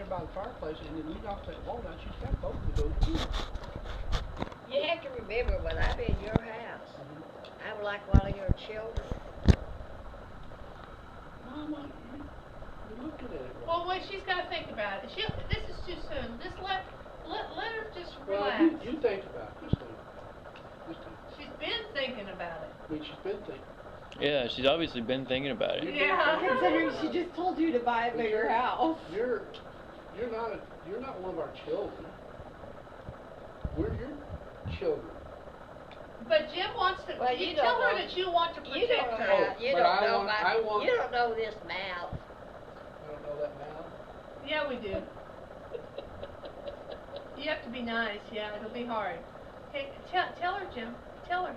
by the fireplace, and then you knock that wall down, she's got both of those kids. You have to remember, when I'm in your house, I'm like one of your children. Mama, you're looking at it Well, wrong. wait, she's got to think about it. This is too soon. Just let her just Well, relax. you think about it. Just think. Just think. She's been thinking about it. I mean, she's been thinking. Yeah, she's obviously been thinking about it. Yeah. Considering she just told you to buy a bigger house. You're not one of our children. We're your children. But Jim wants to. Well, you you tell don't her know. that you want to You protect don't her. know. You but don't I know want- my. I want- You don't know this mouth. I don't know that mouth. Yeah, we do. You have to be nice. Yeah, it'll be hard. Hey, tell her, Jim. Tell her.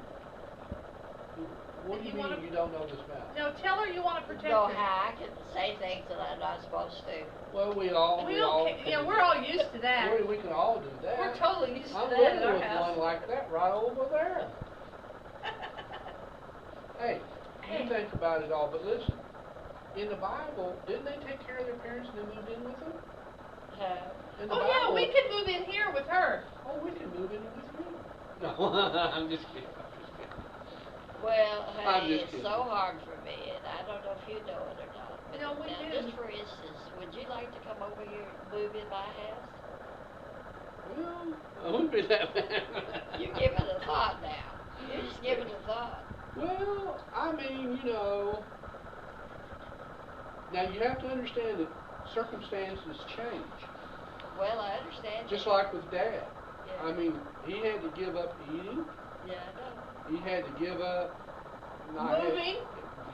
What do you You mean wanna- you don't know this mouth? No, tell her you want to protect Know her. how I can say things that I'm not supposed to. Well, we all. We don't. Yeah, we're all used to that. We can all do that. We're totally used to I'm that living at our with house. one like that right over there. Hey, you think about it all, but listen. In the Bible, didn't they take care of their parents and then moved in with them? In the Oh yeah, Bible, we could move in here with her. Oh, we can move in with you. No, I'm just kidding. Well, I'm honey, just it's kidding. so hard for me, and I don't know if you know it or not. But No, we now, do. just for instance, would you like to come over here and move in my house? Well, I wouldn't be that bad. You give it a thought now. You just give it a thought. Well, I mean, now you have to understand that circumstances change. Well, I understand. Just that. like with Dad. Yeah. I mean, he had to give up eating. Yeah, I know. He had to give up Moving.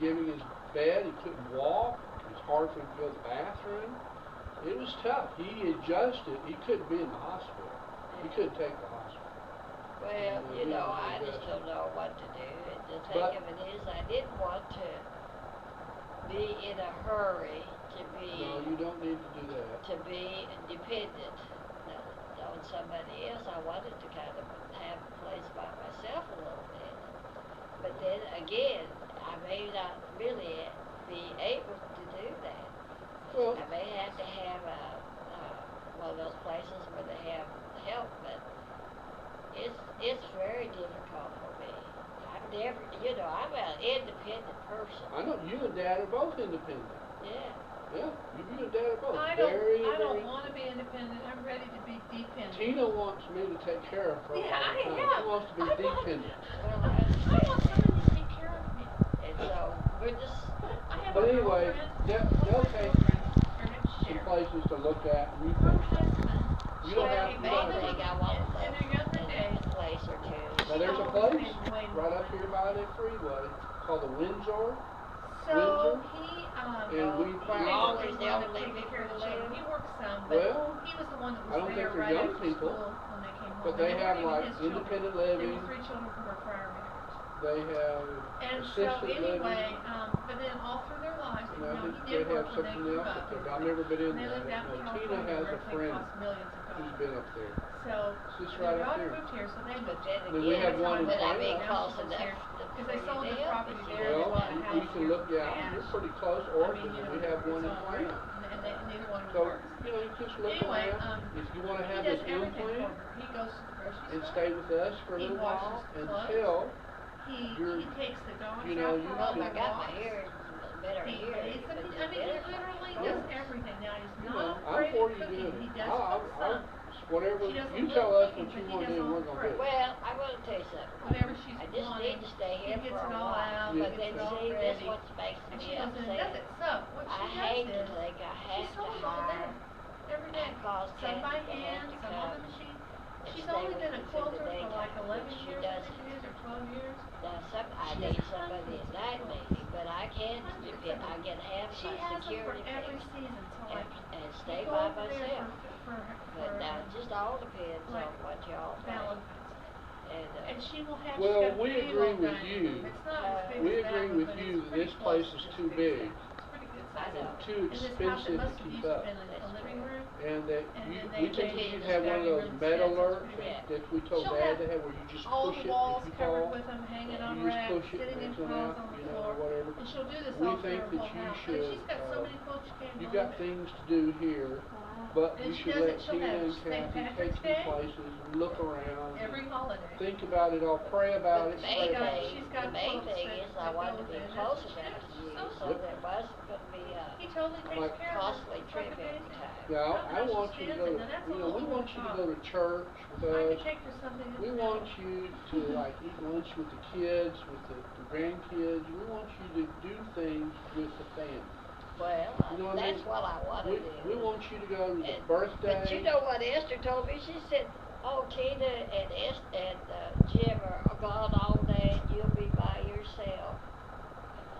giving his bed. He couldn't walk. It was hard for him to go to the bathroom. It was tough. He adjusted. He couldn't be in the hospital. He couldn't take the hospital. Well, I just don't know what to do. And the thing of it is, I didn't want to be in a hurry to be. No, you don't need to do that. To be dependent on somebody else. I wanted to kind of have a place by myself a little bit. But then again, I may not really be able to do that. Well, I may have to have one of those places where they have help, but it's very difficult for me. I've never, I'm an independent person. I know you and Dad are both independent. Yeah. Yeah, you and Dad are both I very. don't want to be independent. I'm ready to be dependent. Tina wants me to take care of her all the time. She wants to be dependent. Well, I I understand want that. somebody to take care of me. And so we're just. I have But a anyway, girlfriend. they'll take some Share. places to look at. And you Her think, husband. you don't have to. Main thing I want to In their younger days. a place or two. Now there's a place right up here by the freeway called the Windsor. So he, And we he found- basically All wound up these taking elderly care of the children. people He worked some, but Well, he was the one that I was don't think there they're right young after people, school when they came home. but they And have weren't like even his children. independent They living. were 3 children from her prior marriage. They have And so assisted anyway, living. but then all through their lives, And I think he they did work have when they something grew else up. up there. I've never been in And they there. lived out in No, Tina California has where a everything friend cost millions of who's dollars. been up there. So It's just their right up daughter there. moved here, so they But moved. then Then we again, have one in would I be Plano. close Now she lives enough here. Because they sold for you the to property help there, you? they Well, bought a you house can here. look, yeah, And you're pretty close, I Orchard, mean, and we have one in it's all Plano. great, and neither one of So, them works. you just look Anyway, around. If you want to He have does this everything for implant her. He goes to the grocery and store. stay with us for a He little washes while clothes. until He takes the dogs you know, out you for Well, all if I their got my walks. hearing, better He hearing. bathes them. I mean, he literally Yeah. does everything. Now, he's you not know, I'm afraid for of you cooking. doing He it. does I'll, cook some. whatever She doesn't you love tell us cooking, what you but he want to does do, all we're the gonna prep. do it. Well, I want to tell you something. Whenever she's I just wanting, need to stay he here gets for a it all while. out, Yeah. But he then gets it all see, this ready. what makes And me she goes in and does upset. it. So, what I she hate does to is, think I she have to sews all day. hire Every day. cause Some by Kathy to have hand, to some on the come machine. and She's stay only with been a me through quilter the for like daytime, 11 which she years, I doesn't. think it is, or 12 years. Now, I She need has somebody hundreds at of night quilts. maybe, but I can't depend. I can have She my has them for security every fixed season, so like, and you stay go by over there myself. for But now, it just all depends on like what y'all think. Valentine's. And And she will have, Well, she's got we a big agree old with dining you. room. It's not as big We as that agree one, with but you it's that pretty this close place to is this too big big. size. It's pretty good size. I know. and too And this house, it expensive to must have keep used to up. have been a living room. And that And you, then we they think made you it should have one of those dining room metal sets, alerts it's pretty big. that we told She'll Dad have to have where you just all push the it walls if you covered fall. with them, hanging on You just racks, push it sitting and in it's an clothes out, on the you know, floor. or whatever. And she'll do this We all through think her that whole you house. should, And she's got so many quilts you can't You've believe got it. things to do here But And you she should does let it, she'll Tina have and St. Kathy Patrick's take Day, you places, look around, every holiday. think about it all, pray about But it, the pray main about thing, it. She's got the main quotes thing that- is I that wanted go to be with it. close That's enough what to she you, does. so Yep. there wasn't gonna be He totally takes Like care of her. costly It's trip fucking every amazing. time. Now, Not I how she want you to stands go it. to, Now, that's you a know, we little want you to go over to church I with could us. take her something. We want you to like eat lunch with the kids, with the grandkids. We want you to do things with the family. Well, You know what I that's mean? what I wanna do. We want you to go to the And- birthday. But you know what Esther told me? She said, "Oh, Tina and Jim are gone all day, and you'll be by yourself."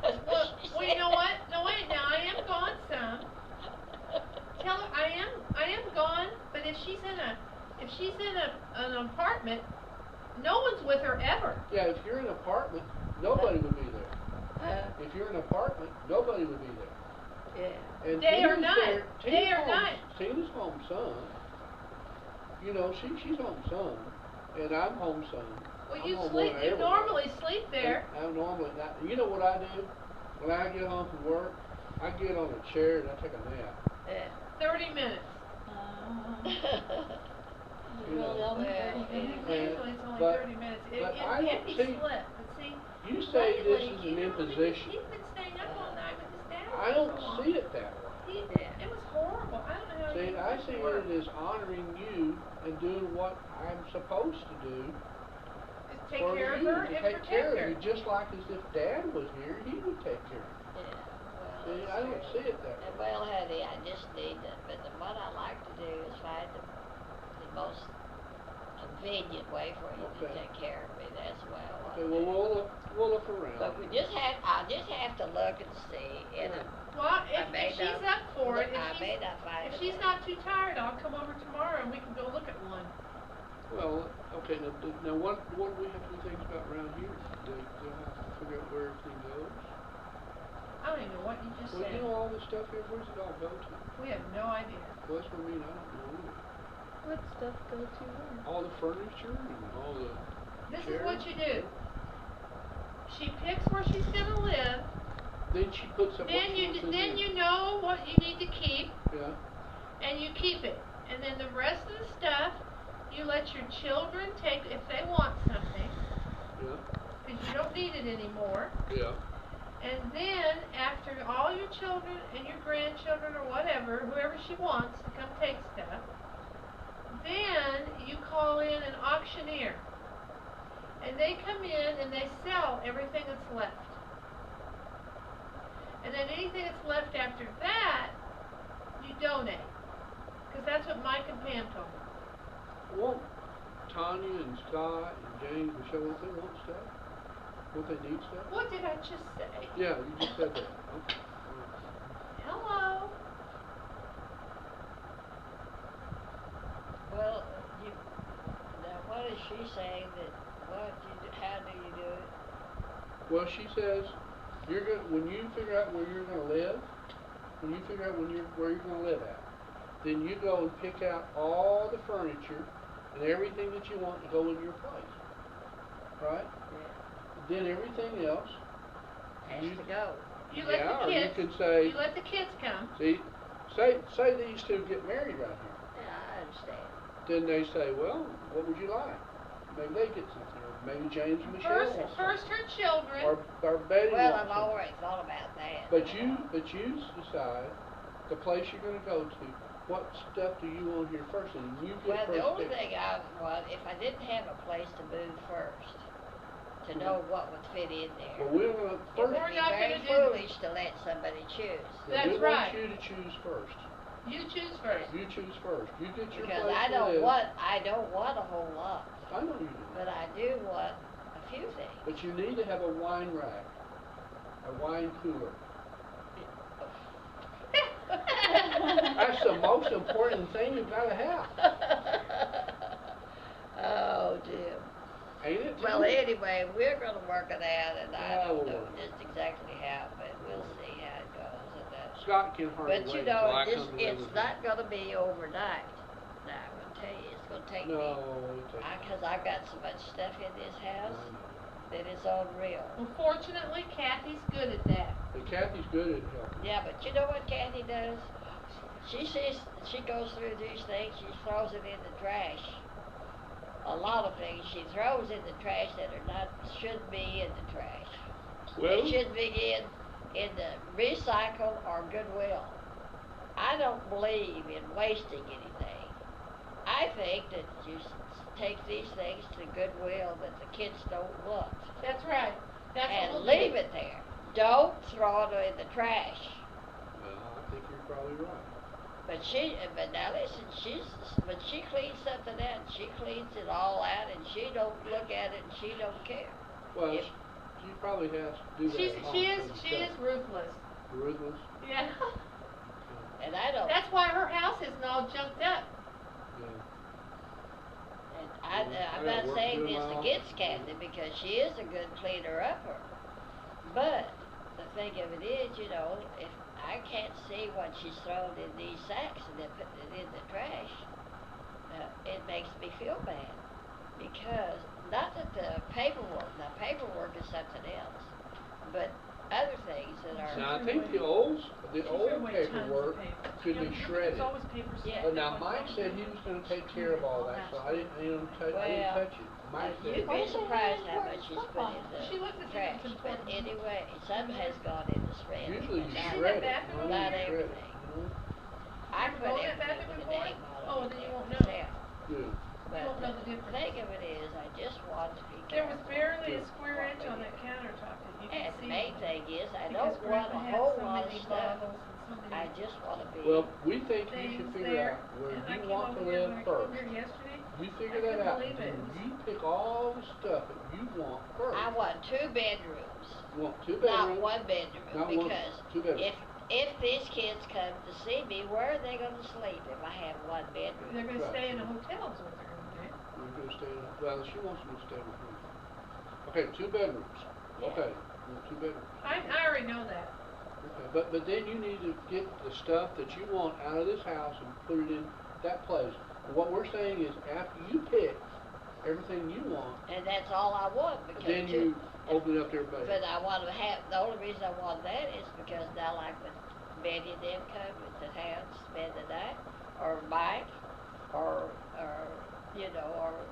That's what Well, she well, said. you know what? No, wait. Now I am gone some. Tell her I am gone. But if she's in an apartment, no one's with her ever. Yeah, if you're in an apartment, nobody would be there. If you're in an apartment, nobody would be there. Yeah. And Day or Tina's night. there- Day Tina's or home- night. Tina's home some. You know, she's home some, and I'm home some. Well, I'm you home sleep. more than You ever. normally sleep there. I'm normally not. You know what I do? When I get home from work, I get on a chair and I take a nap. Yeah. 30 minutes. You know. Well, only 30 And minutes. usually it's only but- 30 minutes. but It I don't can be see- split. But see, You say this lately, is you an know, imposition. He's been staying up all night with his dad. I don't see it that way. Yeah. It was horrible. I don't know how See, you I do see work. it as honoring you and doing what I'm supposed to do Just take for care of you, her to and take protect care her. of you, just like as if Dad was here, he would take care of you. Yeah. Well, See, that's I don't true. see it that And way. well, honey, I just need to, but what I like to do is find the most convenient way for you to Okay. take care of me. That's what I want Okay, to well, do. we'll look around. But I just have to look and see, and Well, I may if she's not- up for it, I may not find if it. she's not too tired, I'll come over tomorrow and we can go look at one. Well, okay, now what do we have to think about around here? They'll have to figure out where everything goes. I don't even know what you just Well, said. you know all this stuff here, where's it all go to? We have no idea. Well, that's what I mean, I don't know either. What stuff go to where? All the furniture and all the This chairs. is what you do. She picks where she's gonna live. Then she puts up what Then she wants in then there. you know what you need to keep, Yeah, and you keep it. And then the rest of the stuff, you let your children take if they want something, yeah, because you don't need it anymore. yeah. And then after all your children and your grandchildren or whatever, whoever she wants to come take stuff, then you call in an auctioneer. And they come in and they sell everything that's left. And then anything that's left after that, you donate. Because that's what Mike and Pam told me. Won't Tanya and Scott and James, Michelle, won't they want stuff? Won't they need stuff? What did I just say? Yeah, you just said that. Okay. All right. Hello? Well, now what is she saying that, how do you do it? Well, she says, when you figure out where you're gonna live, when you figure out where you're gonna live at, then you go and pick out all the furniture and everything that you want to go in your place. Right? Then everything else, Has You- to go. You let yeah, the or you kids, could say, you let the kids come. see, say these two get married right here. Yeah, I understand. Then they say, well, what would you like? Maybe they get something, or maybe James and Michelle want something. First her children. Or Betty Well, wants I've something. already thought about that. But you decide the place you're gonna go to, what stuff do you want here first, and you Well, get the first only pick. thing I want, if I didn't have a place to move first, to know what would fit in there. Well, we're gonna, It first, would We're be not very gonna do- foolish to let somebody choose. That's we right. want you to choose first. You choose first. You choose first. You get your Because place I to don't live. want a whole lot, I know you do. but I do want a few things. But you need to have a wine rack, a wine cooler. That's the most important thing you've gotta have, Oh, dear. ain't it? Well, Tim? anyway, we're gonna work it out, and I Yeah, don't we'll know work it. just exactly how, but we'll see how it goes. And Scott can hardly but wait you until know, I come to live it's with him. not gonna be overnight. Now, I'm gonna tell you, it's gonna take me, No, it takes. because I've got so much stuff in this I house know. that it's unreal. Well, fortunately, Kathy's good at that. But Kathy's good at helping. Yeah, but you know what Kathy does? she goes through these things, she throws it in the trash. A lot of things she throws in the trash that are not, shouldn't be in the trash. Well, It should be in the recycle or Goodwill. I don't believe in wasting anything. I think that you take these things to Goodwill that the kids don't want That's right. That's and what we'll leave do. it there. Don't throw it in the trash. well, I think you're probably right. But now listen, when she cleans something out, she cleans it all out, and she don't look at it, and she don't care. Well, If- she probably has to do that She's, at home. she is ruthless. Ruthless. Yeah. And I don't. That's why her house isn't all junked up. Yeah. And I I'm got not work saying doing this my own. against Kathy because she is a good cleaner upper. But the thing of it is, you know, if I can't see what she's thrown in these sacks and then putting it in the trash, it makes me feel bad. Because not that the paperwork is something else, but other things that Now, are. I think the old paperwork could be shredded. Yeah. But now Mike said he was gonna take care of all that, so I didn't touch it. Mike You'd said, be surprised how much she's put in the She looked at trash. things But important. anyway, some has gone in the shredder. usually you but not- shred it. bathroom? you Not shred it, everything. you know? I You put go in that everything bathroom with a before? name on it. Oh, then you won't know. myself. Good. But won't know the the difference. thing of it is, I just want to be There was careful. barely a square inch on that countertop that you could And the see. main thing is, I Because don't want a Grandma had whole so lot of many stuff. bottles and so I many just want to be. Well, we think you should things figure there. out where And I you came want to over here live when I came first. here yesterday. You figure I that couldn't out, believe and it. you pick all the stuff that you want first. I want 2 bedrooms, You want 2 not bedrooms? 1 bedroom, Not one, because 2 bedrooms. if these kids come to see me, where are they going to sleep if I have 1 bedroom? They're gonna Right. stay in a hotel is what they're gonna do. You're gonna stay, well, she wants you to stay with her. Okay, 2 bedrooms. Yeah. Okay, you want 2 bedrooms. I already know that. Okay, but then you need to get the stuff that you want out of this house and put it in that place. And what we're saying is, after you pick everything you want, And that's all I want, because then you open it up to everybody. But I want to have, the only reason I want that is because now, like when Betty and them come at the house, spend the night, or Mike, or you know,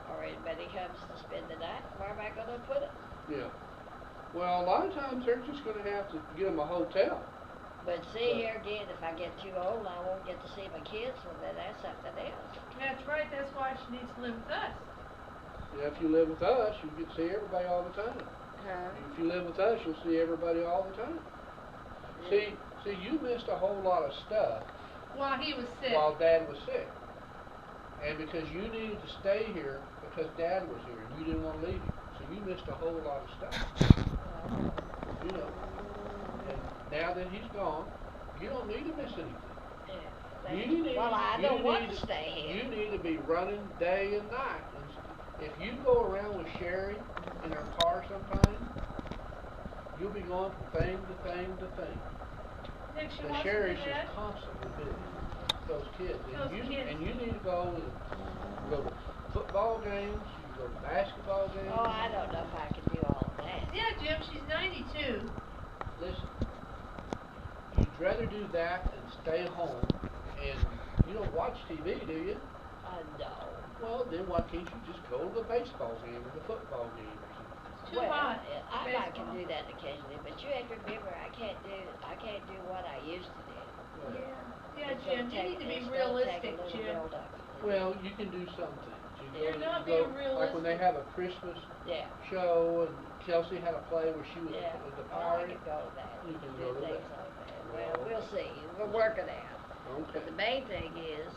or anybody comes to spend the night, where am I gonna put it? Yeah. Well, a lot of times they're just gonna have to get them a hotel. But see Right. here again, if I get too old, I won't get to see my kids, well then that's something else. That's right, that's why she needs to live with us. Yeah, if you live with us, you get to see everybody all the time. If you live with us, you'll see everybody all the time. See, you missed a whole lot of stuff While he was sick. while Dad was sick. And because you needed to stay here because Dad was here and you didn't want to leave him. So you missed a whole lot of stuff. You know. And now that he's gone, you don't need to miss anything. You need, Well, I you don't want need- to stay here. You need to be running day and night. And if you go around with Sherry in her car sometime, you'll be going from thing to thing to thing. Think she The wants to Sherry's do just that? constantly busy with those kids. Those kids. And you need to go to football games, you go to basketball games. Oh, I don't know if I can do all of that. Yeah, Jim, she's 92. Listen, you'd rather do that than stay home and you don't watch TV, do you? No. Well, then why can't you just go to the baseball game or the football game or something? It's too Well, hot. I might can Baseball. do that occasionally, but you have to remember, I can't do what I used to do. Well, Yeah, It's gonna Jim, you need to be it's gonna take a realistic, little Jim. build-up. Well, you can do some things. You You're go- not you go- being Like when they realistic. have a Christmas Yeah. show and Kelsey had a play where she was Yeah. the Oh, I pirate. could go to that. You can Do go to things that. like that. Well, we'll see. We're working out. Okay. But the main thing is,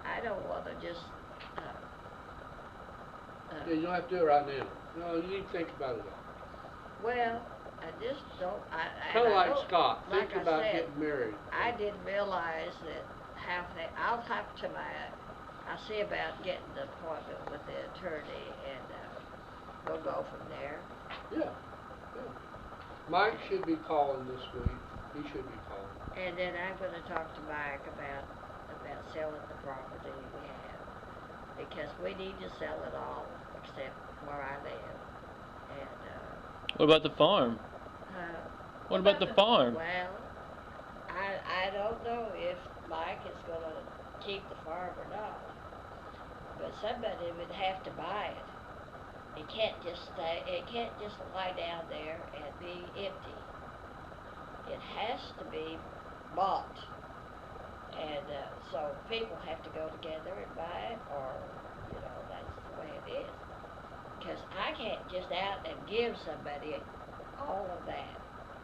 I don't want to just, Yeah, you don't have to do it right now. No, you need to think about it all. well, I just don't, Kind of I like don't- Scott, like think I about said, getting married. I didn't realize that I'll have to I'll see about getting the appointment with the attorney and, we'll go from there. Yeah, yeah. Mike should be calling this week. He should be calling. And then I'm gonna talk to Mike about selling the property we have, because we need to sell it all except where I live. And, What about the farm? uh, What about the farm? well, I don't know if Mike is gonna keep the farm or not. But somebody would have to buy it. It can't just lie down there and be empty. It has to be bought. And so people have to go together and buy it, or, that's the way it is. Because I can't just out and give somebody all of that.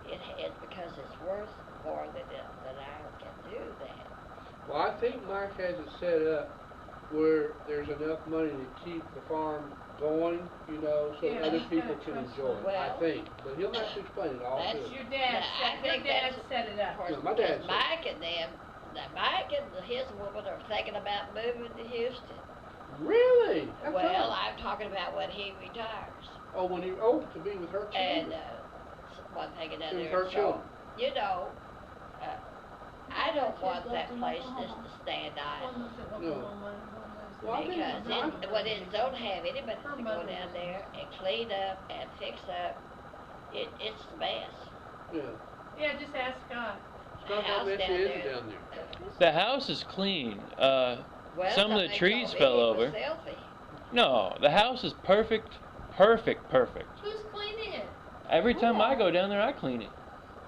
It's because it's worth more than I can do that. Well, I think Mike has it set up where there's enough money to keep the farm going, so Yeah, other he's people gotta can trust enjoy it, I Well- think. But he'll have to explain it all to That's us. Your dad, Yeah, I your think dad that's- set it Of up. course, Yeah, my dad because said- Mike and his woman are thinking about moving to Houston. Really? How Well, come? I'm talking about when he retires. Oh, when he to be with her And children. one thing and With another. her So, children. I don't want that place just to stand idle. One lives at No. Oklahoma, one lives Well, I think Because when it don't have anybody Her to go mother down was- there and clean up and fix up, it's a mess. Yeah. Yeah, just ask Scott. It's not House that messy, down is it, there. down there? The house is clean. Well, Some of the somebody trees told me fell it over. was filthy. No, the house is perfect. Perfect. Who's cleaning it? Every time I go down there, I clean it.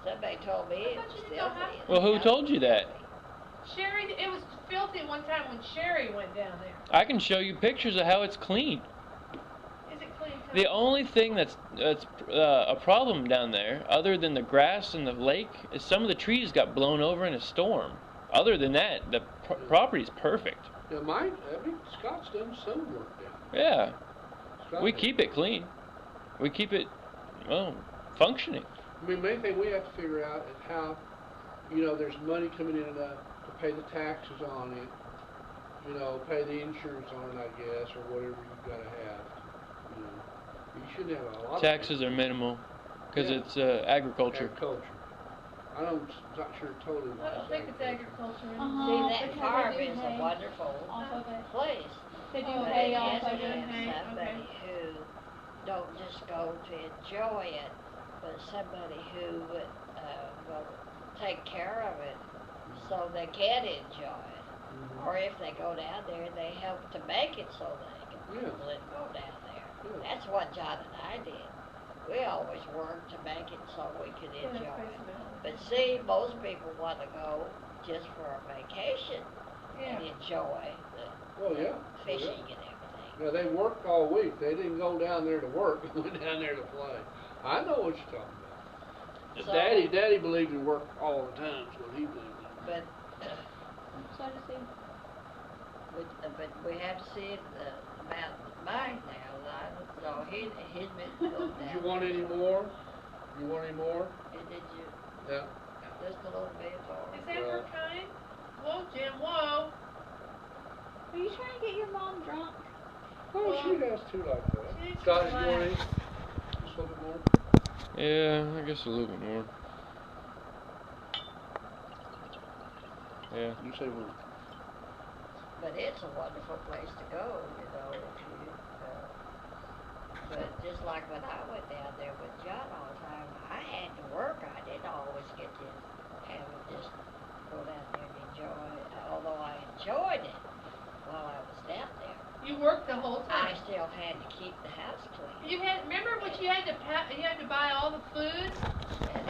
Somebody told me I it thought was you didn't know filthy. how- Well, who told you that? Sherry, it was filthy one time when Sherry went down there. I can show you pictures of how it's clean. Is it clean? Tom? The only thing that's a problem down there, other than the grass and the lake, is some of the trees got blown over in a storm. Other than that, the property's perfect. Yeah, Scott's done some work down Yeah, there. we keep it clean. We keep it, functioning. I mean, main thing we have to figure out is how, there's money coming in enough to pay the taxes on it, pay the insurance on it, I guess, or whatever you've got to have. You shouldn't have a lot of Taxes are minimal because Yeah. it's agriculture. agriculture. I'm not sure totally why I don't think it's agriculture. See, that because farm they do is a hay. wonderful Also, place. they do Oh, But hay it has also. to do have hay, somebody who don't just go to enjoy it, but somebody who will take care of it so they can enjoy it. Mhm. Or if they go down there, they help to make it so they can Yeah. let go down there. Yeah. That's what John and I did. We always worked to make it so we could Yeah, that's enjoy it. basically all. But see, most people want to go just for a vacation and Yeah. enjoy Oh, the yeah. fishing Yeah. and everything. Yeah, they worked all week. They didn't go down there to work. They went down there to play. I know what you're talking about. So- Daddy believed in work all the time. Is what he believed in. But So I just say, but we have to see about Mike now. So he's been going Did down. you want any more? You want any more? Did you Yeah. just a little bit or? Is that her kind? Whoa, Jim, whoa. are you trying to get your mom drunk? Oh, Well, she has two like that. she needs Scott, to you want any? relax. Just a little bit more? Yeah, I guess a little bit more. Yeah. You say one. But it's a wonderful place to go, if you, but just like when I went down there with John all the time, I had to work. I didn't always get to have it just go down there and enjoy it. Although I enjoyed it while I was down there, You worked the whole I time. still had to keep the house clean. Remember what you had to buy all the food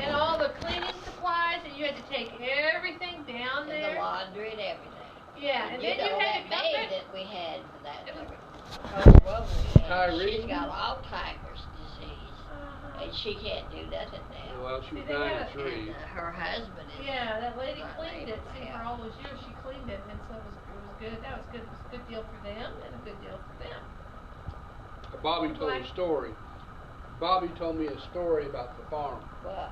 and all the cleaning supplies, and you had to take everything down And there? the laundry and everything. Yeah, and then you know, had that to come maid back. that we had for that It was- woman, Tyree? she's got Alzheimer's disease, Uh-huh. and she can't do nothing now. Well, she See, was they had a- 93. And her husband is. Yeah, that lady Right, cleaned it. See, yeah. for all those years, she cleaned it, and so it was good. That was good. It was a good deal for them, and a good deal for them. Bobby told a story. Bobby told me a story about the farm. But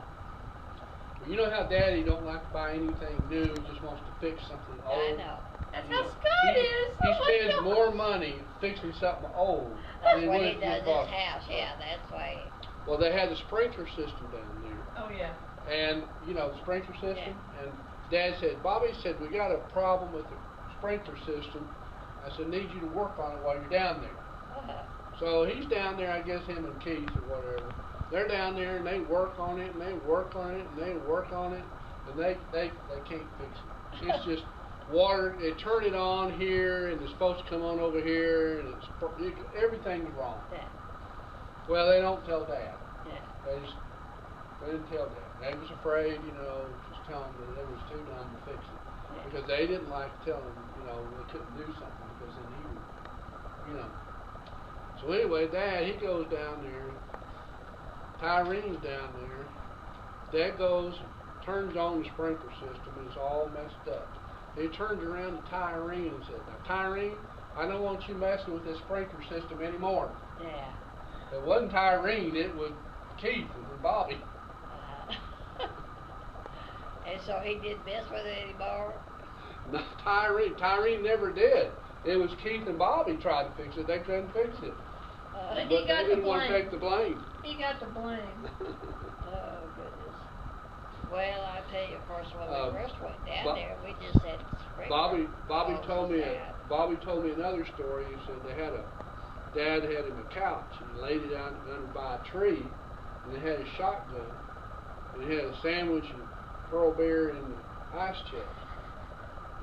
You know how Daddy don't like to buy anything new, he just wants to fix something old? I know. That's You how know, Scott he, is. He Oh my spends God. more money fixing something old That's than he what would he if does bought his it. house. Yeah, that's why. Well, they had the sprinkler system down there. Oh yeah. And, the sprinkler system. And Dad said, Bobby said, we got a problem with the sprinkler system. I said, need you to work on it while you're down there. So he's down there, I guess him and Keith or whatever. They're down there and they work on it and they work on it and they work on it and they can't fix it. It's just water, they turn it on here, and it's supposed to come on over here, and everything's wrong. Yeah. Well, they don't tell Dad. Yeah. They didn't tell Dad. They was afraid, just tell him that it was too dumb to fix it. Yeah. Because they didn't like telling him, they couldn't do something, because then he would, So anyway, Dad, he goes down there. Tyrene's down there. Dad goes, turns on the sprinkler system, and it's all messed up. He turns around to Tyrene and says, "Now, Tyrene, I don't want you messing with this sprinkler system anymore." Yeah. It wasn't Tyrene, it was Keith and Bobby. And so he didn't mess with it anymore? No, Tyrene never did. It was Keith and Bobby tried to fix it. They couldn't fix it. But But he they got the didn't want to blame. take the blame. He got the blame. Oh, goodness. Well, I tell you, of course, when we first went down Bo- there, we just had sprinkler Bobby hoses told me another story. He said Dad had him a couch, and he laid it out under by a tree, and they had a shotgun, and he had a sandwich and Pearl Bear in the ice chest,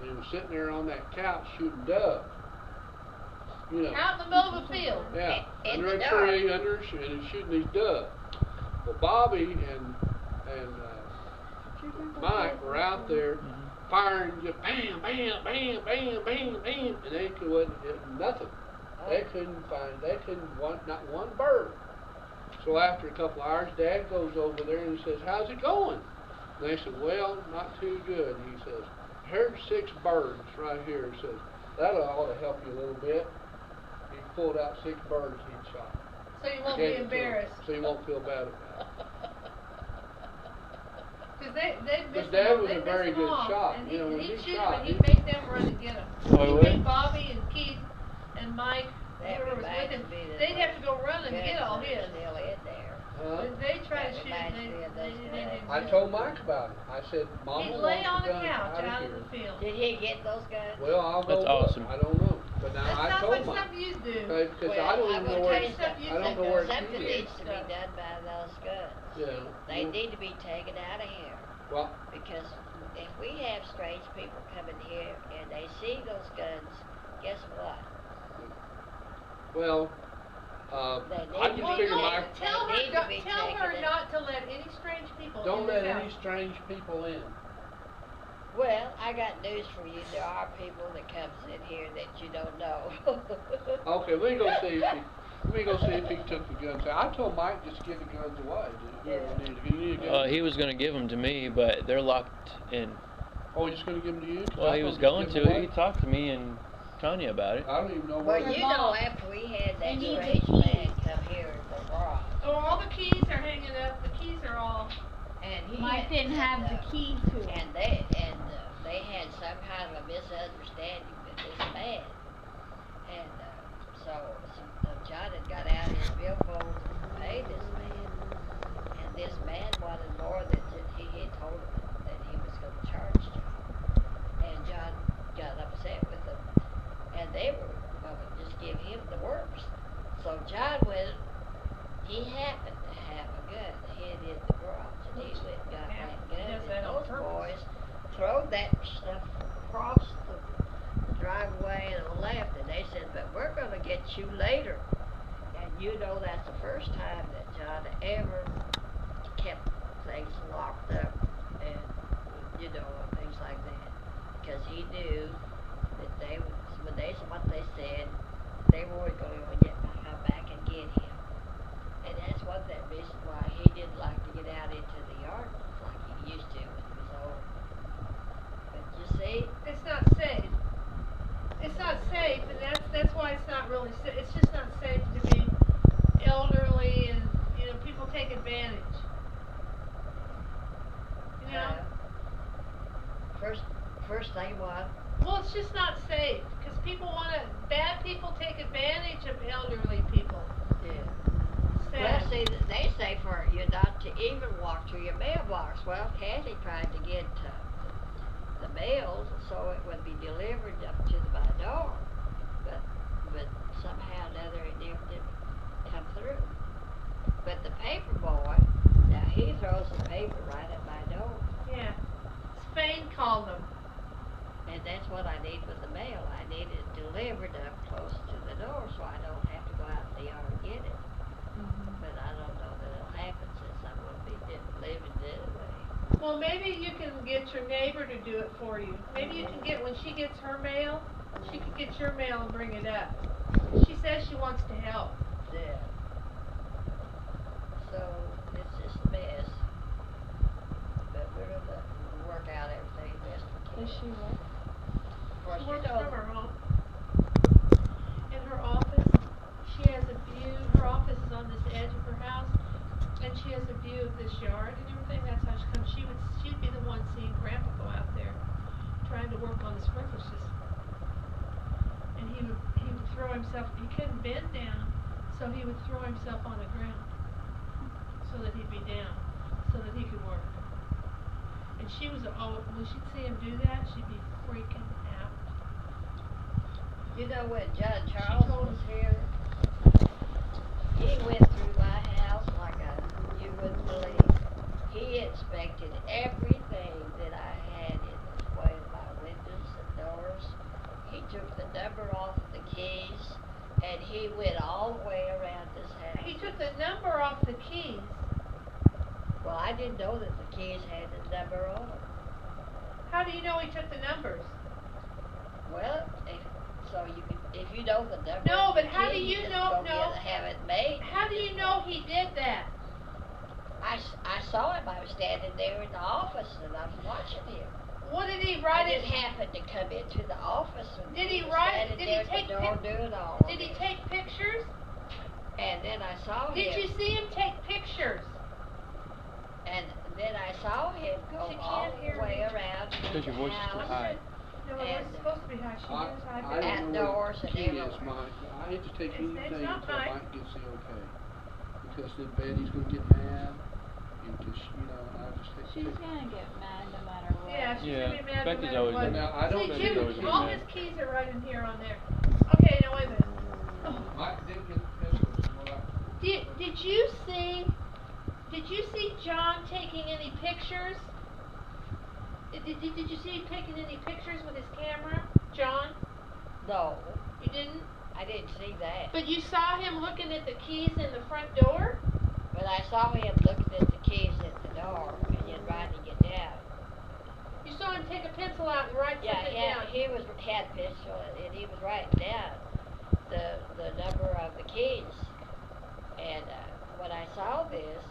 and he was sitting there on that couch shooting doves. Out in the middle of a field. Yeah, In under the a dark. tree, and he's shooting these doves. Well, Bobby and Mike were out there firing, just bam, bam, bam, bam, bam, bam, and they wasn't hitting nothing. They couldn't not one bird. So after a couple of hours, Dad goes over there and he says, "How's it going?" And they said, "Well, not too good." He says, "Here's 6 birds right here." He says, "That ought to help you a little bit." He pulled out 6 birds he'd shot. So you won't Gave be it to him, embarrassed. so you won't feel bad about it. Because they missed Dad him, was they a very missed him good off. shot. And When he'd he shoot shot, him, he'd make them run and get him. Oh, he He'd would? make Bobby and Keith and Mike, whoever was with him, they'd have to go run and get all his. Still in there. They tried to That shoot reminds and me of they those didn't. I told Mike about it. I said, "Mama He'd wants lay on the the guns couch out out of in here." the field. Did he get those guns? Well, I'll go That's look. awesome. I don't know. But now That I sounds told like Mike. something you do. Because Well, I don't I'm even gonna know where tell you something. I don't know where Something he needs is. to be done by those guns. Yeah. They need to be taken out of here. Well, Because if we have strange people coming here and they see those guns, guess what? well, They I need to just be figure taken- Mike. Tell they need to her, be tell her taken not to let any strange people Don't in let this any house. strange people in. Well, I got news for you. There are people that comes in here that you don't know. Okay, let me go see if he took the guns out. I told Mike just to give the guns away. If you need a gun. He was gonna give them to me, but they're locked in. Oh, he's going to give them to you? 'Cause Well, I he thought was just going give to. them away. He talked to me and Tanya about it. I don't even know Well, where. you Mom. know, after we had that They need the strange keys. man come here in the garage, So all the keys are hanging up, the keys are all, and he Mike had, didn't have the key to it. and they had some kind of a misunderstanding with this man, and John had got out his billfold to pay this man, and this man wanted more than he had told him that he was going to charge John, and John got upset with them, and they were going to just give him the works. So John went. He happened to have a gun hid in the garage, and he went and got that gun, does and that on those purpose. boys throwed that stuff across the driveway and left, and they said, "But we're going to get you later." And you know that's the first time that John ever kept things locked up, and things like that, because he knew that they would, when they what they said, they were going to come back and get him. And that's one of the reasons why he didn't like to get out into the yard like he used to when he was old. But you see, it's not safe. It's not safe, and that's why it's not really safe. It's just not safe to be elderly and, people take advantage. first thing was, Well, it's just not safe. delivered up close to the door, so I don't have to go out in the yard and get it. But I don't know that it'll happen since I'm gonna be living anyway. Well, maybe you can get your neighbor to do it for you. Maybe you can get, when she gets her mail, she can get your mail and bring it up. She says she wants to help. Yeah. So, it's just a mess. But we're gonna work out everything best we can. Does she work? Of course, She you works know, from her home. In her office, she has a view, her office is on this edge of her house, and she has a view of this yard and everything. That's how she comes. She'd be the one seeing Grandpa go out there, trying to work on the sprinkler system. And he would throw himself, he couldn't bend down, so he would throw himself on the ground, so that he'd be down, so that he could work. And she was, when she'd see him do that, she'd be freaking out. you know when John Charles told was us. here, he went through my house like you wouldn't believe. He inspected everything that I had in this way of my windows and doors. He took the number off of the keys, and he went all the way around this house. He took the number off the keys. Well, I didn't know that the keys had the number on them. How do you know he took the numbers? Well, if you know the number No, of the but how do key, you just know- go no. get it, have it made. How do you know he did that? I saw him. I was standing there in the office, and I was watching him. What did he I write just it? happened to come into the office, and Did he was write- standing did he there at take the door pic- doing all Did of he this. take pictures? And then I saw Did him. you see him take pictures? And then I saw him go She all can't hear the way me. around to Because the your voice is too house. high. No, it And- was supposed to be high. She I, is high. I but- don't know Outdoors what the and key is, everywhere. Mike. I hate to take It's anything not until mine. Mike gets the okay. Because then Betty's gonna get mad, and just, and I just hate to She's take. gonna get mad no matter what. Yeah, she's Yeah, gonna be mad Becky's no always matter what. been- Now, I don't See, think Jim, always been all mad. his keys are right in here on there. Okay, now wait a minute. Mike did get the pistols, well, Did you see John taking any pictures? Did you see him taking any pictures with his camera, John? No, You didn't? I didn't see that. But you saw him looking at the keys in the front door? But I saw him looking at the keys at the door and then writing it down. You saw him take a pencil out and write Yeah, something yeah, down? he had a pistol and he was writing down the number of the keys. And when I saw this,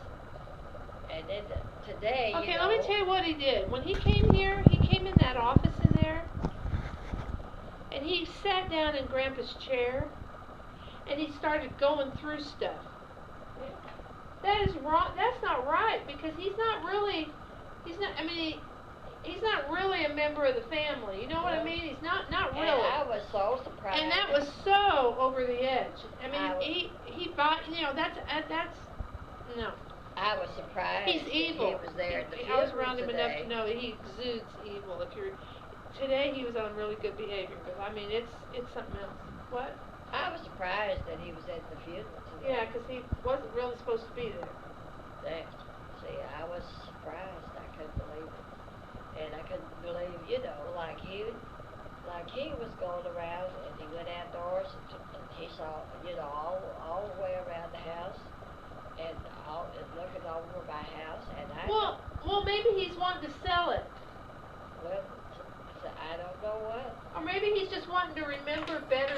and then today, Okay, you let me know, tell you what he did. When he came here, he came in that office in there, and he sat down in Grandpa's chair, and he started going through stuff. That is wrong. That's not right, because he's not really a member of the family. You know what I Well, mean? He's not and really. I was so surprised. And that was so over the edge. I mean, I was- he bought, that's no. I was surprised. He's that evil. He was there at the I was funeral around him today. enough to know that he exudes evil. Today he was on really good behavior, because I mean it's something else. What? I was surprised that he was at the funeral today. Yeah, because he wasn't really supposed to be there. See, I was surprised. I couldn't believe it. And I couldn't believe, like he was going around and he went outdoors and he saw, all the way around the house and looking over my house. And Well, maybe he's wanting to sell it, well, I don't know what. or maybe he's just wanting to remember